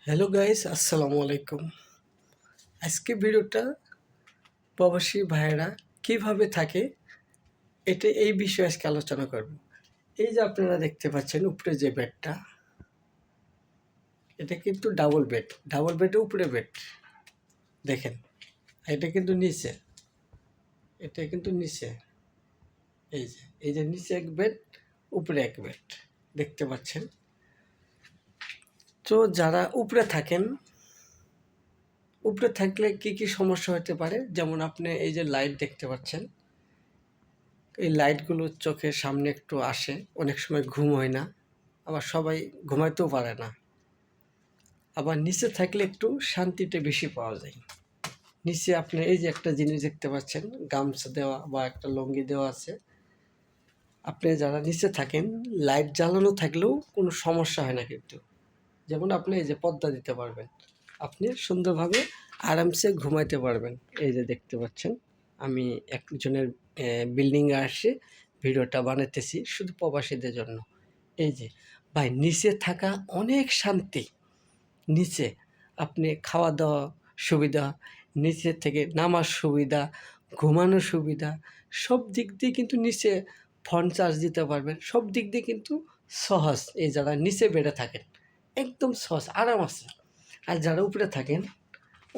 Hello guys, আসসালামু আলাইকুম। আজকে ভিডিওটা প্রবাসী ভাইয়েরা কিভাবে থাকে এই বিষয়ে আজকে আলোচনা করব। এই যে আপনারা দেখতে পাচ্ছেন উপরে যে বেডটা, এটা কিন্তু ডাবল বেডের উপরে বেড দেখেন। এটা কিন্তু নিচে, এই যে নিচে এক বেড, উপরে এক বেড দেখতে পাচ্ছেন। তো যারা উপরে থাকেন, উপরে থাকলে কি কি সমস্যা হতে পারে, যেমন আপনি এই যে লাইট দেখতে পাচ্ছেন, এই লাইটগুলো চোখের সামনে একটু আসে, অনেক সময় ঘুম হয় না, আবার সবাই ঘুমাইতেও পারে না। আবার নিচে থাকলে একটু শান্তিটা বেশি পাওয়া যায়। নিচে আপনি এই যে একটা জিনিস দেখতে পাচ্ছেন, গামছা দেওয়া বা একটা লুঙ্গি দেওয়া আছে। আপনি যারা নিচে থাকেন, লাইট জ্বালানো থাকলেও কোনো সমস্যা হয় না কিন্তু। যেমন আপনি এই যে পর্দা দিতে পারবেন, আপনি সুন্দরভাবে আরামসে ঘুমাইতে পারবেন। এই যে দেখতে পাচ্ছেন, আমি একজনের বিল্ডিংয়ে আসে ভিডিওটা বানাইতেছি শুধু প্রবাসীদের জন্য। এই যে ভাই, নিচে থাকা অনেক শান্তি। নিচে আপনি খাওয়া দাওয়া সুবিধা, নিচে থেকে নামার সুবিধা, ঘুমানোর সুবিধা, সব দিক দিয়ে কিন্তু নিচে ফোন চার্জ দিতে পারবেন। সব দিক দিয়ে কিন্তু সহজ। এই যারা নিচে বেডে থাকেন একদম সহজ, আরাম আছে। আর যারা উপরে থাকেন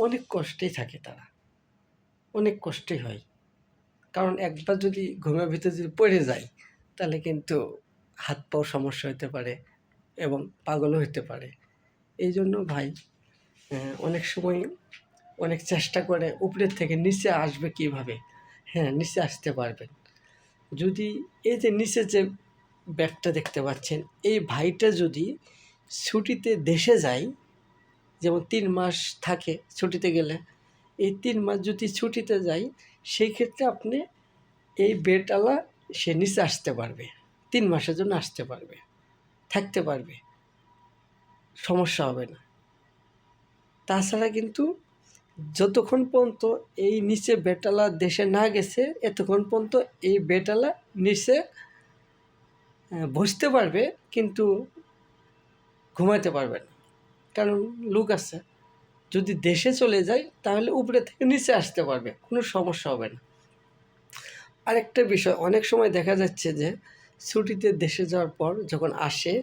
অনেক কষ্টেই থাকে, তারা অনেক কষ্টই হয়। কারণ একবার যদি ঘুমের ভিতরে যদি পড়ে যায়, তাহলে কিন্তু হাত পাও সমস্যা হতে পারে এবং পাগলও হতে পারে। এই জন্য ভাই, অনেক সময় অনেক চেষ্টা করে উপরের থেকে নিচে আসবে কিভাবে। হ্যাঁ, নিচে আসতে পারবেন যদি এই যে নিচে যে ব্যাগটা দেখতে পাচ্ছেন, এই ভাইটা যদি ছুটিতে দেশে যায়, যেমন 3 মাস থাকে ছুটিতে গেলে, এই 3 মাস যদি ছুটিতে যাই, সেই ক্ষেত্রে আপনি এই বেডওয়ালা সে নিচে আসতে পারবে, 3 মাসের জন্য আসতে পারবে, থাকতে পারবে, সমস্যা হবে না। তাছাড়া কিন্তু যতক্ষণ পর্যন্ত এই নিচে বেডওয়ালা দেশে না গেছে, এতক্ষণ পর্যন্ত এই বেডওয়ালা নিচে বসতে পারবে, কিন্তু ঘুমাতে পারবে না, কারণ লোক আছে। যদি দেশে চলে যায় তাহলে উপরে থেকে নিচে আসতে পারবে, কোনো সমস্যা হবে না। আরেকটা বিষয়, অনেক সময় দেখা যাচ্ছে যে ছুটিতে দেশে যাওয়ার পর যখন আসে,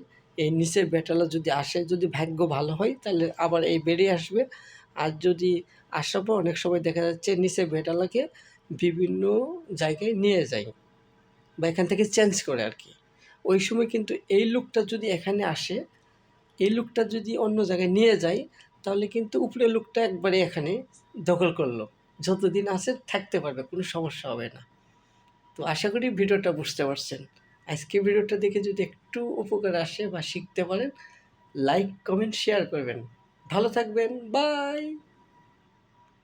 এই নিচের বেডওয়ালা যদি আসে, যদি ভাগ্য ভালো হয় তাহলে আবার এই বেডে আসবে। আর যদি আসার পর অনেক সময় দেখা যাচ্ছে নিচের বেডওয়ালাকে বিভিন্ন জায়গায় নিয়ে যায় বা এখান থেকে চেঞ্জ করে আর কি। ওই সময় কিন্তু এই লোকটা যদি এখানে আসে, এই লোকটা যদি অন্য জায়গায় নিয়ে যায়, তাহলে কিন্তু উপরের লোকটা একবারে এখানে দখল করলো, যতদিন আসে থাকতে পারবে, কোনো সমস্যা হবে না। তো আশা করি ভিডিওটা বুঝতে পারছেন। আজকে ভিডিওটা দেখে যদি একটু উপকার আসে বা শিখতে পারেন, লাইক কমেন্ট শেয়ার করবেন। ভালো থাকবেন, বাই।